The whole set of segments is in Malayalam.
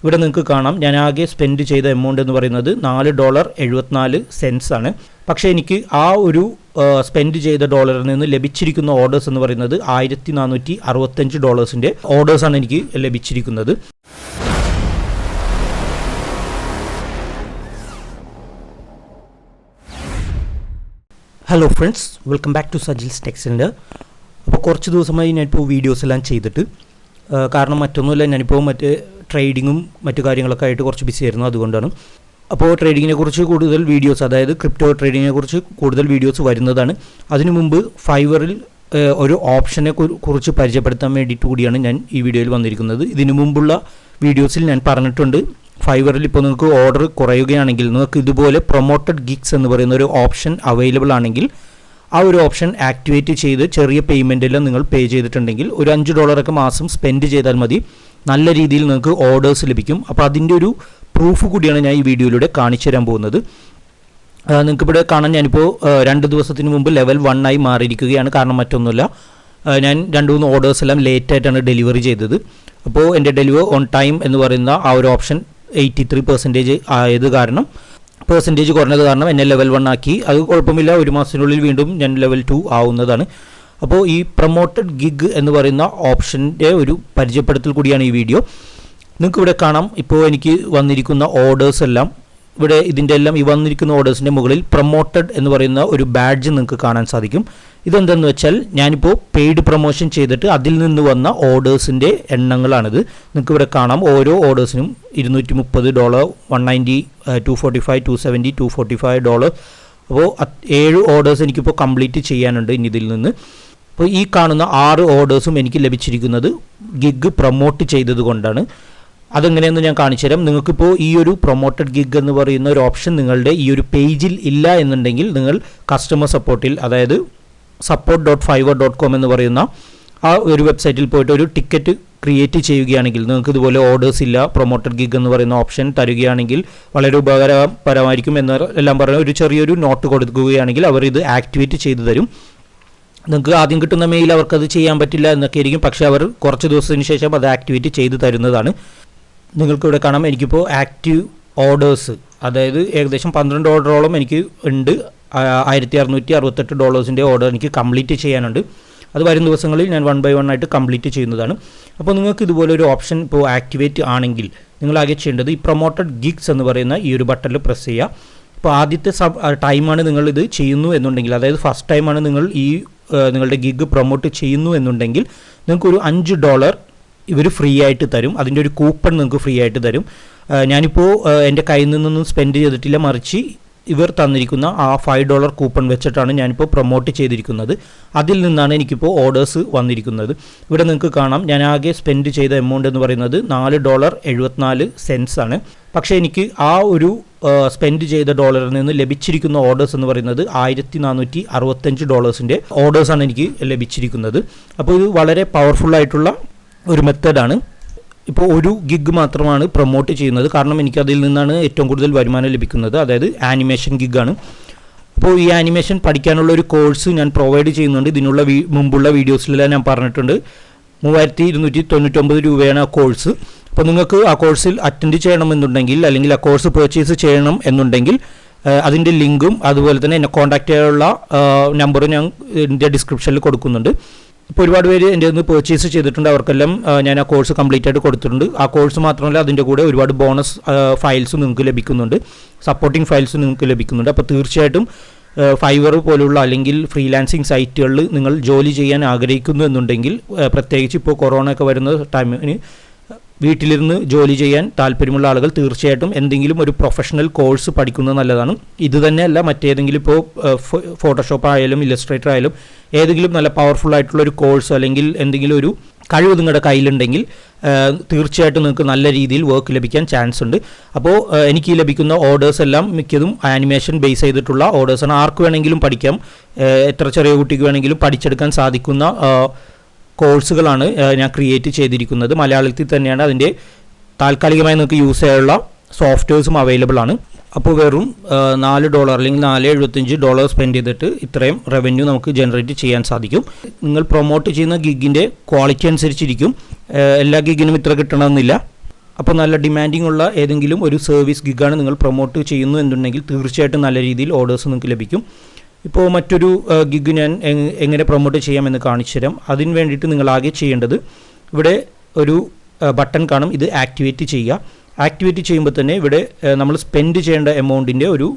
ഇവിടെ നിങ്ങൾക്ക് കാണാം ഞാൻ ആകെ സ്പെൻഡ് ചെയ്ത എമൗണ്ട് എന്ന് പറയുന്നത് $4.74 ആണ്. പക്ഷേ എനിക്ക് ആ ഒരു സ്പെൻഡ് ചെയ്ത ഡോളറിൽ നിന്ന് ലഭിച്ചിരിക്കുന്ന ഓർഡേഴ്സ് എന്ന് പറയുന്നത് $1465 ഓർഡേഴ്സാണ് എനിക്ക് ലഭിച്ചിരിക്കുന്നത്. Hello friends, welcome back to Sajil's tech centre. അപ്പോൾ കുറച്ച് ദിവസമായി ഞാനിപ്പോൾ വീഡിയോസ് എല്ലാം ചെയ്തിട്ട്, കാരണം മറ്റൊന്നുമില്ല, ഞാനിപ്പോൾ ട്രേഡിങ്ങും മറ്റു കാര്യങ്ങളൊക്കെ ആയിട്ട് കുറച്ച് ബിസി ആയിരുന്നു, അതുകൊണ്ടാണ്. അപ്പോൾ ട്രേഡിങ്ങിനെ കുറിച്ച് കൂടുതൽ വീഡിയോസ്, അതായത് ക്രിപ്റ്റോ ട്രേഡിങ്ങിനെ കുറിച്ച് കൂടുതൽ വീഡിയോസ് വരുന്നതാണ്. അതിനു മുമ്പ് ഫൈവറിൽ ഒരു ഓപ്ഷനെ കുറിച്ച് പരിചയപ്പെടുത്താൻ വേണ്ടിയിട്ട് കൂടിയാണ് ഞാൻ ഈ വീഡിയോയിൽ വന്നിരിക്കുന്നത്. ഇതിനു മുമ്പുള്ള വീഡിയോസിൽ ഞാൻ പറഞ്ഞിട്ടുണ്ട്, ഫൈവറിൽ ഇപ്പോൾ നിങ്ങൾക്ക് ഓർഡർ കുറയുകയാണെങ്കിൽ നിങ്ങൾക്ക് ഇതുപോലെ പ്രൊമോട്ടഡ് ഗിഗ്സ് എന്ന് പറയുന്ന ഒരു ഓപ്ഷൻ അവൈലബിൾ ആണെങ്കിൽ ആ ഒരു ഓപ്ഷൻ ആക്ടിവേറ്റ് ചെയ്ത് ചെറിയ പേയ്മെൻറ്റെല്ലാം നിങ്ങൾ പേ ചെയ്തിട്ടുണ്ടെങ്കിൽ ഒരു $5 മാസം സ്പെൻഡ് ചെയ്താൽ മതി, നല്ല രീതിയിൽ നിങ്ങൾക്ക് ഓർഡേഴ്സ് ലഭിക്കും. അപ്പോൾ അതിൻ്റെ ഒരു പ്രൂഫ് കൂടിയാണ് ഞാൻ ഈ വീഡിയോയിലൂടെ കാണിച്ചു തരാൻ പോകുന്നത്. നിങ്ങൾക്കിവിടെ കാണാൻ ഞാനിപ്പോൾ 2 ദിവസത്തിന് മുമ്പ് ലെവൽ 1 ആയി മാറിയിരിക്കുകയാണ്. കാരണം മറ്റൊന്നുമില്ല, ഞാൻ 2-3 ഓർഡേഴ്സ് എല്ലാം ലേറ്റായിട്ടാണ് ഡെലിവറി ചെയ്തത്. അപ്പോൾ എൻ്റെ ഡെലിവറി ഓൺ ടൈം എന്ന് പറയുന്ന ആ ഒരു ഓപ്ഷൻ 83% ആയത് കാരണം, പെർസെൻറ്റേജ് കുറഞ്ഞത് കാരണം എന്നെ ലെവൽ 1 ആക്കി. അത് കുഴപ്പമില്ല, ഒരു മാസത്തിനുള്ളിൽ വീണ്ടും ഞാൻ ലെവൽ 2 ആവുന്നതാണ്. അപ്പോൾ ഈ പ്രൊമോട്ടഡ് ഗിഗ് എന്ന് പറയുന്ന ഓപ്ഷൻ്റെ ഒരു പരിചയപ്പെടുത്തൽ കൂടിയാണ് ഈ വീഡിയോ. നിങ്ങൾക്ക് ഇവിടെ കാണാം, ഇപ്പോൾ എനിക്ക് വന്നിരിക്കുന്ന ഓർഡേഴ്സ് എല്ലാം ഇവിടെ ഇതിൻ്റെ എല്ലാം ഈ വന്നിരിക്കുന്ന ഓർഡേഴ്സിൻ്റെ മുകളിൽ പ്രൊമോട്ടഡ് എന്ന് പറയുന്ന ഒരു ബാഡ്ജ് നിങ്ങൾക്ക് കാണാൻ സാധിക്കും. ഇതെന്തെന്ന് വെച്ചാൽ ഞാനിപ്പോൾ പെയ്ഡ് പ്രൊമോഷൻ ചെയ്തിട്ട് അതിൽ നിന്ന് വന്ന ഓർഡേഴ്സിൻ്റെ എണ്ണങ്ങളാണിത്. നിങ്ങൾക്ക് ഇവിടെ കാണാം, ഓരോ ഓർഡേഴ്സിനും $230, $190, $245, $270, $245. അപ്പോൾ 7 ഓർഡേഴ്സ് എനിക്കിപ്പോൾ കംപ്ലീറ്റ് ചെയ്യാനുണ്ട് ഇനി ഇതിൽ നിന്ന്. അപ്പോൾ ഈ കാണുന്ന 6 ഓർഡേഴ്സും എനിക്ക് ലഭിച്ചിരിക്കുന്നത് ഗിഗ് പ്രൊമോട്ട് ചെയ്തത് കൊണ്ടാണ്. അതെങ്ങനെയെന്ന് ഞാൻ കാണിച്ചു തരാം. നിങ്ങൾക്കിപ്പോൾ ഈ ഒരു പ്രൊമോട്ടഡ് ഗിഗ് എന്ന് പറയുന്ന ഒരു ഓപ്ഷൻ നിങ്ങളുടെ ഈ ഒരു പേജിൽ ഇല്ല എന്നുണ്ടെങ്കിൽ നിങ്ങൾ കസ്റ്റമർ സപ്പോർട്ടിൽ, അതായത് support.fiverr.com എന്ന് പറയുന്ന ആ ഒരു വെബ്സൈറ്റിൽ പോയിട്ട് ഒരു ടിക്കറ്റ് ക്രിയേറ്റ് ചെയ്യുകയാണെങ്കിൽ, നിങ്ങൾക്ക് ഇതുപോലെ ഓർഡേഴ്സ് ഇല്ല, പ്രൊമോട്ടഡ് ഗിഗ് എന്ന് പറയുന്ന ഓപ്ഷൻ തരികയാണെങ്കിൽ വളരെ ഉപകാരപരമായിരിക്കും എന്നെല്ലാം പറഞ്ഞ് ഒരു ചെറിയൊരു നോട്ട് കൊടുക്കുകയാണെങ്കിൽ അവർ ഇത് ആക്ടിവേറ്റ് ചെയ്തു തരും. നിങ്ങൾക്ക് ആദ്യം കിട്ടുന്ന മെയിൽ അവർക്കത് ചെയ്യാൻ പറ്റില്ല എന്നൊക്കെ ആയിരിക്കും, പക്ഷേ അവർ കുറച്ച് ദിവസത്തിന് ശേഷം അത് ആക്ടിവേറ്റ് ചെയ്ത് തരുന്നതാണ്. നിങ്ങൾക്കിവിടെ കാണാം, എനിക്കിപ്പോൾ ആക്റ്റീവ് ഓർഡേഴ്സ്, അതായത് ഏകദേശം 12 ഓർഡറോളം എനിക്ക് ഉണ്ട്. $1668 ഓർഡർ എനിക്ക് കംപ്ലീറ്റ് ചെയ്യാനുണ്ട്. അത് വരും ദിവസങ്ങളിൽ ഞാൻ 1 by 1 ആയിട്ട് കംപ്ലീറ്റ് ചെയ്യുന്നതാണ്. അപ്പോൾ നിങ്ങൾക്ക് ഇതുപോലെ ഒരു ഓപ്ഷൻ ഇപ്പോൾ ആക്ടിവേറ്റ് ആണെങ്കിൽ നിങ്ങളാകെ ചെയ്യേണ്ടത് ഈ പ്രൊമോട്ടഡ് ഗിഗ്സ് എന്ന് പറയുന്ന ഈ ഒരു ബട്ടണിൽ പ്രസ് ചെയ്യുക. അപ്പോൾ ആദ്യത്തെ ടൈമാണ് നിങ്ങളിത് ചെയ്യുന്നു എന്നുണ്ടെങ്കിൽ, അതായത് ഫസ്റ്റ് ടൈമാണ് നിങ്ങൾ ഈ നിങ്ങളുടെ ഗിഗ് പ്രൊമോട്ട് ചെയ്യുന്നു എന്നുണ്ടെങ്കിൽ നിങ്ങൾക്കൊരു $5 ഇവർ ഫ്രീ ആയിട്ട് തരും. അതിൻ്റെ ഒരു കൂപ്പൺ നിങ്ങൾക്ക് ഫ്രീ ആയിട്ട് തരും. ഞാനിപ്പോൾ എൻ്റെ കയ്യിൽ നിന്നൊന്നും സ്പെൻഡ് ചെയ്തിട്ടില്ല, മറിച്ച് ഇവർ തന്നിരിക്കുന്ന ആ $5 കൂപ്പൺ വെച്ചിട്ടാണ് ഞാനിപ്പോൾ പ്രൊമോട്ട് ചെയ്തിരിക്കുന്നത്. അതിൽ നിന്നാണ് എനിക്കിപ്പോൾ ഓർഡേഴ്സ് വന്നിരിക്കുന്നത്. ഇവിടെ നിങ്ങൾക്ക് കാണാം, ഞാൻ ആകെ സ്പെൻഡ് ചെയ്ത എമൗണ്ട് എന്ന് പറയുന്നത് $4.74 ആണ്. പക്ഷേ എനിക്ക് ആ ഒരു സ്പെൻഡ് ചെയ്ത ഡോളറിൽ നിന്ന് ലഭിച്ചിരിക്കുന്ന ഓർഡേഴ്സ് എന്ന് പറയുന്നത് $1465 ഓർഡേഴ്സാണ് എനിക്ക് ലഭിച്ചിരിക്കുന്നത്. അപ്പോൾ ഇത് വളരെ പവർഫുള്ളായിട്ടുള്ള ഒരു മെത്തേഡാണ്. ഇപ്പോൾ ഒരു ഗിഗ് മാത്രമാണ് പ്രൊമോട്ട് ചെയ്യുന്നത്, കാരണം എനിക്കതിൽ നിന്നാണ് ഏറ്റവും കൂടുതൽ വരുമാനം ലഭിക്കുന്നത്, അതായത് ആനിമേഷൻ ഗിഗാണ്. അപ്പോൾ ഈ ആനിമേഷൻ പഠിക്കാനുള്ള ഒരു കോഴ്സ് ഞാൻ പ്രൊവൈഡ് ചെയ്യുന്നുണ്ട്. ഇതിനുള്ള മുമ്പുള്ള വീഡിയോസിലെല്ലാം ഞാൻ പറഞ്ഞിട്ടുണ്ട്. $3299 ആ കോഴ്സ്. അപ്പോൾ നിങ്ങൾക്ക് ആ കോഴ്സിൽ അറ്റൻഡ് ചെയ്യണമെന്നുണ്ടെങ്കിൽ, അല്ലെങ്കിൽ ആ കോഴ്സ് പർച്ചേസ് ചെയ്യണം എന്നുണ്ടെങ്കിൽ അതിൻ്റെ ലിങ്കും അതുപോലെ തന്നെ എന്നെ കോൺടാക്റ്റ് ചെയ്യാനുള്ള നമ്പറും ഞാൻ എൻ്റെ ഡിസ്ക്രിപ്ഷനിൽ കൊടുക്കുന്നുണ്ട്. ഇപ്പോൾ ഒരുപാട് പേര് എൻ്റെ നിന്ന് പർച്ചേസ് ചെയ്തിട്ടുണ്ട്, അവർക്കെല്ലാം ഞാൻ ആ കോഴ്സ് കംപ്ലീറ്റ് ആയിട്ട് കൊടുത്തിട്ടുണ്ട്. ആ കോഴ്സ് മാത്രമല്ല, അതിൻ്റെ കൂടെ ഒരുപാട് ബോണസ് ഫയൽസും നിങ്ങൾക്ക് ലഭിക്കുന്നുണ്ട്, സപ്പോർട്ടിംഗ് ഫയൽസും നിങ്ങൾക്ക് ലഭിക്കുന്നുണ്ട്. അപ്പോൾ തീർച്ചയായിട്ടും ഫൈവർ പോലുള്ള അല്ലെങ്കിൽ ഫ്രീലാൻസിങ് സൈറ്റുകളിൽ നിങ്ങൾ ജോലി ചെയ്യാൻ ആഗ്രഹിക്കുന്നു എന്നുണ്ടെങ്കിൽ, പ്രത്യേകിച്ച് ഇപ്പോൾ കൊറോണ ഒക്കെ വരുന്ന ടൈമിന് വീട്ടിലിരുന്ന് ജോലി ചെയ്യാൻ താല്പര്യമുള്ള ആളുകൾ തീർച്ചയായിട്ടും എന്തെങ്കിലും ഒരു പ്രൊഫഷണൽ കോഴ്സ് പഠിക്കുന്നത് നല്ലതാണ്. ഇത് തന്നെയല്ല, മറ്റേതെങ്കിലും ഇപ്പോൾ ഫോട്ടോഷോപ്പ് ആയാലും ഇല്ലസ്ട്രേറ്റർ ആയാലും ഏതെങ്കിലും നല്ല പവർഫുൾ ആയിട്ടുള്ള ഒരു കോഴ്സ് അല്ലെങ്കിൽ എന്തെങ്കിലും ഒരു കഴിവ് നിങ്ങളുടെ കയ്യിലുണ്ടെങ്കിൽ തീർച്ചയായിട്ടും നിങ്ങൾക്ക് നല്ല രീതിയിൽ വർക്ക് ലഭിക്കാൻ ചാൻസ് ഉണ്ട്. അപ്പോൾ എനിക്ക് ലഭിക്കുന്ന ഓർഡേഴ്സ് എല്ലാം മിക്കതും ആനിമേഷൻ ബേസ് ചെയ്തിട്ടുള്ള ഓർഡേഴ്സാണ്. ആർക്ക് വേണമെങ്കിലും പഠിക്കാം, എത്ര ചെറിയ കുട്ടിക്ക് വേണമെങ്കിലും പഠിച്ചെടുക്കാൻ സാധിക്കുന്ന കോഴ്സുകളാണ് ഞാൻ ക്രിയേറ്റ് ചെയ്തിരിക്കുന്നത്. മലയാളത്തിൽ തന്നെയാണ്. അതിൻ്റെ താൽക്കാലികമായി നിങ്ങൾക്ക് യൂസ് ചെയ്യാനുള്ള സോഫ്റ്റ്വെയർസും അവൈലബിൾ ആണ്. അപ്പോൾ വെറും $4 അല്ലെങ്കിൽ $4.75 സ്പെൻഡ് ചെയ്തിട്ട് ഇത്രയും റവന്യൂ നമുക്ക് ജനറേറ്റ് ചെയ്യാൻ സാധിക്കും. നിങ്ങൾ പ്രൊമോട്ട് ചെയ്യുന്ന ഗിഗിൻ്റെ ക്വാളിറ്റി അനുസരിച്ചിരിക്കും. എല്ലാ ഗിഗിനും ഇത്ര കിട്ടണമെന്നില്ല. അപ്പോൾ നല്ല ഡിമാൻഡിംഗ് ഉള്ള ഏതെങ്കിലും ഒരു സർവീസ് ഗിഗാണ് നിങ്ങൾ പ്രൊമോട്ട് ചെയ്യുന്നു എന്നുണ്ടെങ്കിൽ തീർച്ചയായിട്ടും നല്ല രീതിയിൽ ഓർഡേഴ്സ് നിങ്ങൾക്ക് ലഭിക്കും. ഇപ്പോൾ മറ്റൊരു ഗിഗ് ഞാൻ എങ്ങനെ പ്രൊമോട്ട് ചെയ്യാമെന്ന് കാണിച്ചു തരാം. അതിന് വേണ്ടിയിട്ട് നിങ്ങൾ ആകെ ചെയ്യേണ്ടത് ഇവിടെ ഒരു ബട്ടൺ കാണും, ഇത് ആക്ടിവേറ്റ് ചെയ്യുക. ആക്ടിവേറ്റ് ചെയ്യുമ്പോൾ തന്നെ ഇവിടെ നമ്മൾ സ്പെൻഡ് ചെയ്യേണ്ട എമൗണ്ടിൻ്റെ ഒരു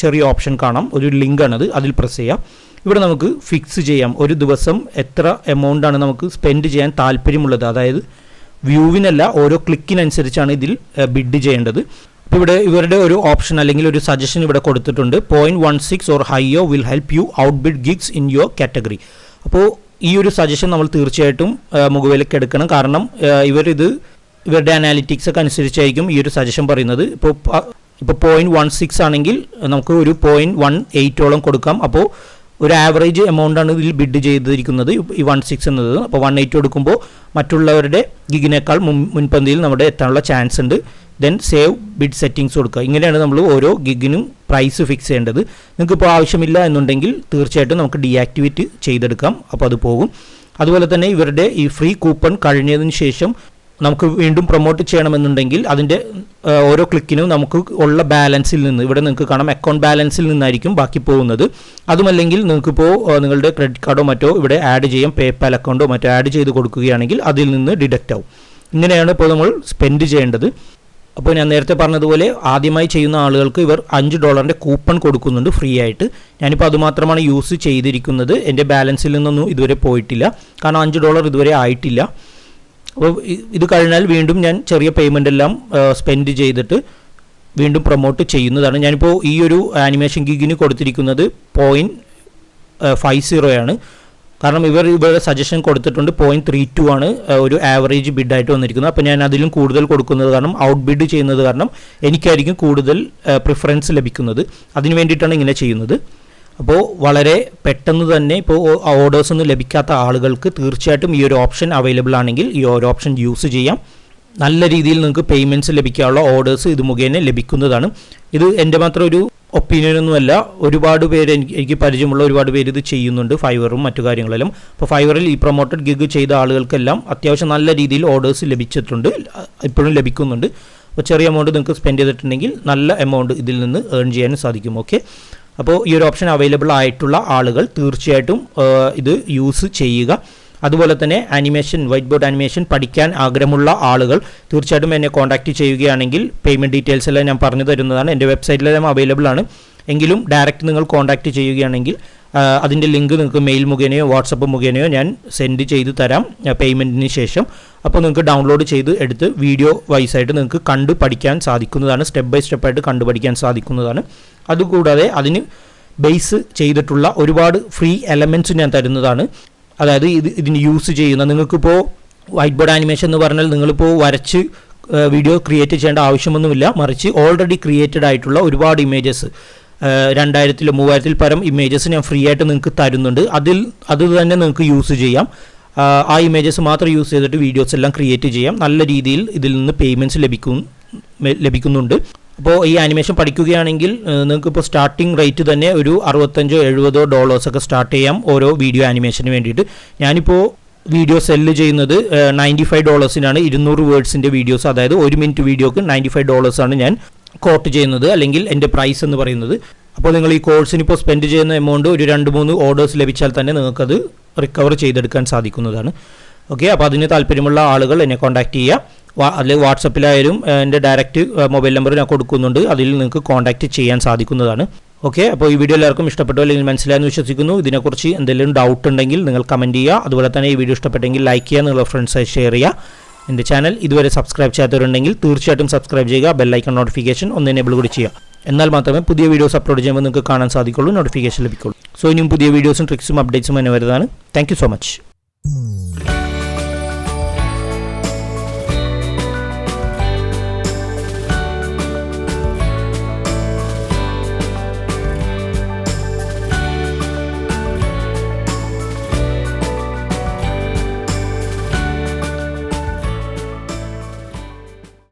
ചെറിയ ഓപ്ഷൻ കാണാം, ഒരു ലിങ്കാണത്, അതിൽ പ്രസ് ചെയ്യാം. ഇവിടെ നമുക്ക് ഫിക്സ് ചെയ്യാം ഒരു ദിവസം എത്ര എമൗണ്ടാണ് നമുക്ക് സ്പെൻഡ് ചെയ്യാൻ താല്പര്യമുള്ളത്. അതായത് വ്യൂവിനല്ല, ഓരോ ക്ലിക്കിനനുസരിച്ചാണ് ഇതിൽ ബിഡ് ചെയ്യേണ്ടത്. അപ്പോൾ ഇവിടെ ഇവരുടെ ഒരു ഓപ്ഷൻ അല്ലെങ്കിൽ ഒരു സജഷൻ ഇവിടെ കൊടുത്തിട്ടുണ്ട്. 0.16 or higher will help you outbid gigs in your category. അപ്പോൾ ഈ ഒരു സജഷൻ നമ്മൾ തീർച്ചയായിട്ടും മുഖവിലേക്ക് എടുക്കണം. കാരണം ഇവരുടെ അനാലിറ്റിക്സ് ഒക്കെ അനുസരിച്ചായിരിക്കും ഈ ഒരു സജഷൻ പറയുന്നത്. ഇപ്പോൾ 0.16 ആണെങ്കിൽ നമുക്ക് ഒരു 0.18ഓളം കൊടുക്കാം. അപ്പോൾ ഒരു ആവറേജ് എമൗണ്ടാണ് ഇതിൽ ബിഡ് ചെയ്തിരിക്കുന്നത് ഈ 16 എന്നത്. അപ്പോൾ 180 കൊടുക്കുമ്പോൾ മറ്റുള്ളവരുടെ ഗിഗിനേക്കാൾ മുൻപന്തിയിൽ നമ്മുടെ എത്താനുള്ള ചാൻസ് ഉണ്ട്. ദെൻ സേവ് ബിഡ് സെറ്റിങ്സ് കൊടുക്കുക. ഇങ്ങനെയാണ് നമ്മൾ ഓരോ ഗിഗിനും പ്രൈസ് ഫിക്സ് ചെയ്യേണ്ടത്. നിങ്ങൾക്കിപ്പോൾ ആവശ്യമില്ല എന്നുണ്ടെങ്കിൽ തീർച്ചയായിട്ടും നമുക്ക് ഡീആക്ടിവേറ്റ് ചെയ്തെടുക്കാം, അപ്പോൾ അത് പോകും. അതുപോലെ തന്നെ ഇവരുടെ ഈ ഫ്രീ കൂപ്പൺ കഴിഞ്ഞതിന് ശേഷം നമുക്ക് വീണ്ടും പ്രൊമോട്ട് ചെയ്യണമെന്നുണ്ടെങ്കിൽ അതിൻ്റെ ഓരോ ക്ലിക്കിനും നമുക്ക് ഉള്ള ബാലൻസിൽ നിന്ന് ഇവിടെ നിങ്ങൾക്ക് കാണാം അക്കൗണ്ട് ബാലൻസിൽ നിന്നായിരിക്കും ബാക്കി പോകുന്നത്. അതുമല്ലെങ്കിൽ നിങ്ങൾക്കിപ്പോൾ നിങ്ങളുടെ ക്രെഡിറ്റ് കാർഡോ മറ്റോ ഇവിടെ ആഡ് ചെയ്യാം, പേപാൽ അക്കൗണ്ടോ മറ്റോ ആഡ് ചെയ്ത് കൊടുക്കുകയാണെങ്കിൽ അതിൽ നിന്ന് ഡിഡക്റ്റ് ആവും. ഇങ്ങനെയാണ് ഇപ്പോൾ നമ്മൾ സ്പെൻഡ് ചെയ്യേണ്ടത്. അപ്പോൾ ഞാൻ നേരത്തെ പറഞ്ഞതുപോലെ ആദ്യമായി ചെയ്യുന്ന ആളുകൾക്ക് ഇവർ $5 കൂപ്പൺ കൊടുക്കുന്നുണ്ട് ഫ്രീ ആയിട്ട്. ഞാനിപ്പോൾ അതുമാത്രമാണ് യൂസ് ചെയ്തിരിക്കുന്നത്. എൻ്റെ ബാലൻസിൽ നിന്നൊന്നും ഇതുവരെ പോയിട്ടില്ല, കാരണം $5 ഇതുവരെ ആയിട്ടില്ല. അപ്പോൾ ഇത് കഴിഞ്ഞാൽ വീണ്ടും ഞാൻ ചെറിയ പേയ്മെൻ്റ് എല്ലാം സ്പെൻഡ് ചെയ്തിട്ട് വീണ്ടും പ്രൊമോട്ട് ചെയ്യുന്നതാണ്. ഞാനിപ്പോൾ ഈ ഒരു ആനിമേഷൻ ഗിഗിന് കൊടുത്തിരിക്കുന്നത് 0.50 ആണ്. കാരണം ഇവരുടെ സജഷൻ കൊടുത്തിട്ടുണ്ട് 0.32 ആണ് ഒരു ആവറേജ് ബിഡായിട്ട് വന്നിരിക്കുന്നത്. അപ്പോൾ ഞാൻ അതിലും കൂടുതൽ കൊടുക്കുന്നത് കാരണം ഔട്ട് ബിഡ് ചെയ്യുന്നത് കാരണം എനിക്കായിരിക്കും കൂടുതൽ പ്രിഫറൻസ് ലഭിക്കുന്നത്. അതിന് വേണ്ടിയിട്ടാണ് ഇങ്ങനെ ചെയ്യുന്നത്. അപ്പോൾ വളരെ പെട്ടെന്ന് തന്നെ ഇപ്പോൾ ഓർഡേഴ്സ് ഒന്നും ലഭിക്കാത്ത ആളുകൾക്ക് തീർച്ചയായിട്ടും ഈ ഒരു ഓപ്ഷൻ അവൈലബിൾ ആണെങ്കിൽ ഈ ഒരു ഓപ്ഷൻ യൂസ് ചെയ്യാം. നല്ല രീതിയിൽ നിങ്ങൾക്ക് പേയ്മെൻറ്റ്സ് ലഭിക്കാനുള്ള ഓർഡേഴ്സ് ഇത് മുഖേന ലഭിക്കുന്നതാണ്. ഇത് എൻ്റെ മാത്രം ഒരു ഒപ്പീനിയനൊന്നുമല്ല, ഒരുപാട് പേര് എനിക്ക് പരിചയമുള്ള ഒരുപാട് പേര് ഇത് ചെയ്യുന്നുണ്ട്, ഫൈവറും മറ്റു കാര്യങ്ങളെല്ലാം. അപ്പോൾ ഫൈവറിൽ ഈ പ്രൊമോട്ടഡ് ഗിഗ് ചെയ്ത ആളുകൾക്കെല്ലാം അത്യാവശ്യം നല്ല രീതിയിൽ ഓർഡേഴ്സ് ലഭിച്ചിട്ടുണ്ട്, ഇപ്പോഴും ലഭിക്കുന്നുണ്ട്. അപ്പോൾ ചെറിയ എമൗണ്ട് നിങ്ങൾക്ക് സ്പെൻഡ് ചെയ്തിട്ടുണ്ടെങ്കിൽ നല്ല എമൗണ്ട് ഇതിൽ നിന്ന് ഏൺ ചെയ്യാനും സാധിക്കും. ഓക്കെ, അപ്പോൾ ഈ ഒരു ഓപ്ഷൻ അവൈലബിൾ ആയിട്ടുള്ള ആളുകൾ തീർച്ചയായിട്ടും ഇത് യൂസ് ചെയ്യുക. അതുപോലെ തന്നെ വൈറ്റ് ബോർഡ് ആനിമേഷൻ പഠിക്കാൻ ആഗ്രഹമുള്ള ആളുകൾ തീർച്ചയായിട്ടും എന്നെ കോൺടാക്റ്റ് ചെയ്യുകയാണെങ്കിൽ പേയ്മെൻറ്റ് ഡീറ്റെയിൽസ് എല്ലാം ഞാൻ പറഞ്ഞു തരുന്നതാണ്. എൻ്റെ വെബ്സൈറ്റിലെല്ലാം അവൈലബിൾ ആണ്. എങ്കിലും ഡയറക്റ്റ് നിങ്ങൾ കോൺടാക്റ്റ് ചെയ്യുകയാണെങ്കിൽ അതിൻ്റെ ലിങ്ക് നിങ്ങൾക്ക് മെയിൽ മുഖേനയോ വാട്സപ്പ് മുഖേനയോ ഞാൻ സെൻഡ് ചെയ്ത് തരാം പേയ്മെൻറ്റിന് ശേഷം. അപ്പോൾ നിങ്ങൾക്ക് ഡൗൺലോഡ് ചെയ്ത് എടുത്ത് വീഡിയോ വൈസായിട്ട് നിങ്ങൾക്ക് കണ്ട് പഠിക്കാൻ സാധിക്കുന്നതാണ്, സ്റ്റെപ്പ് ബൈ സ്റ്റെപ്പായിട്ട് കണ്ടു പഠിക്കാൻ സാധിക്കുന്നതാണ്. അതുകൂടാതെ അതിന് ബേസ് ചെയ്തിട്ടുള്ള ഒരുപാട് ഫ്രീ എലമെൻറ്റ്സ് ഞാൻ തരുന്നതാണ്. അതായത് ഇതിന് യൂസ് ചെയ്യുന്ന നിങ്ങൾക്കിപ്പോൾ വൈറ്റ് ബോർഡ് ആനിമേഷൻ എന്ന് പറഞ്ഞാൽ നിങ്ങളിപ്പോൾ വരച്ച് വീഡിയോ ക്രിയേറ്റ് ചെയ്യേണ്ട ആവശ്യമൊന്നുമില്ല, മറിച്ച് ഓൾറെഡി ക്രിയേറ്റഡ് ആയിട്ടുള്ള ഒരുപാട് ഇമേജസ് 2000-3000 പരം ഇമേജസ് ഞാൻ ഫ്രീ ആയിട്ട് നിങ്ങൾക്ക് തരുന്നുണ്ട്. അത് തന്നെ നിങ്ങൾക്ക് യൂസ് ചെയ്യാം. ആ ഇമേജസ് മാത്രം യൂസ് ചെയ്തിട്ട് വീഡിയോസ് എല്ലാം ക്രിയേറ്റ് ചെയ്യാം. നല്ല രീതിയിൽ ഇതിൽ നിന്ന് പേയ്മെൻറ്റ്സ് ലഭിക്കുന്നുണ്ട്. അപ്പോൾ ഈ ആനിമേഷൻ പഠിക്കുകയാണെങ്കിൽ നിങ്ങൾക്കിപ്പോൾ സ്റ്റാർട്ടിംഗ് റേറ്റ് തന്നെ ഒരു $65-70 ഒക്കെ സ്റ്റാർട്ട് ചെയ്യാം ഓരോ വീഡിയോ ആനിമേഷന് വേണ്ടിയിട്ട്. ഞാനിപ്പോൾ വീഡിയോ സെല്ല് ചെയ്യുന്നത് $95 200 വേർഡ്സിൻ്റെ വീഡിയോസ്, അതായത് 1 മിനിറ്റ് വീഡിയോക്ക് $95 ഞാൻ കോട്ട് ചെയ്യുന്നത്, അല്ലെങ്കിൽ എൻ്റെ പ്രൈസ് എന്ന് പറയുന്നത്. അപ്പോൾ നിങ്ങൾ ഈ കോഴ്സിനിപ്പോൾ സ്പെൻഡ് ചെയ്യുന്ന എമൗണ്ട് ഒരു 2-3 ഓർഡേഴ്സ് ലഭിച്ചാൽ തന്നെ നിങ്ങൾക്കത് റിക്കവർ ചെയ്തെടുക്കാൻ സാധിക്കുന്നതാണ്. ഓക്കെ, അപ്പോൾ അതിന് താല്പര്യമുള്ള ആളുകൾ എന്നെ കോൺടാക്റ്റ് ചെയ്യുക. അല്ലെങ്കിൽ വാട്സപ്പിലായാലും എൻ്റെ ഡയറക്റ്റ് മൊബൈൽ നമ്പർ ഞാൻ കൊടുക്കുന്നുണ്ട്, അതിൽ നിങ്ങൾക്ക് കോൺടാക്റ്റ് ചെയ്യാൻ സാധിക്കുന്നതാണ്. ഓക്കെ, അപ്പോൾ ഈ വീഡിയോ എല്ലാവർക്കും ഇഷ്ടപ്പെട്ടു അല്ലെങ്കിൽ മനസ്സിലായെന്ന് വിശ്വസിക്കുന്നു. ഇതിനെക്കുറിച്ച് എന്തെങ്കിലും ഡൗട്ട് ഉണ്ടെങ്കിൽ നിങ്ങൾ കമൻറ്റ് ചെയ്യുക. അതുപോലെ തന്നെ ഈ വീഡിയോ ഇഷ്ടപ്പെട്ടെങ്കിൽ ലൈക്ക് ചെയ്യുക, നിങ്ങളുടെ ഫ്രണ്ട്സായി ഷെയർ ചെയ്യുക. എൻ്റെ ചാനൽ ഇതുവരെ സബ്സ്ക്രൈബ് ചെയ്യാത്തവരുണ്ടെങ്കിൽ തീർച്ചയായിട്ടും സബ്സ്ക്രൈബ് ചെയ്യുക. ബെല്ലൈക്കൺ നോട്ടിഫിക്കേഷൻ ഒന്ന് എനേബിൾ കൂടി ചെയ്യുക. എന്നാൽ മാത്രമേ പുതിയ വീഡിയോസ് അപ്ലോഡ് ചെയ്യുമ്പോൾ നിങ്ങൾക്ക് കാണാൻ സാധിക്കുള്ളൂ, നോട്ടിഫിക്കേഷൻ ലഭിക്കുള്ളൂ. സോ ഇനിയും പുതിയ വീഡിയോസും ട്രിക്സും അപ്ഡേറ്റ്സും എന്നെ വരുന്നതാണ്. Thank you so much.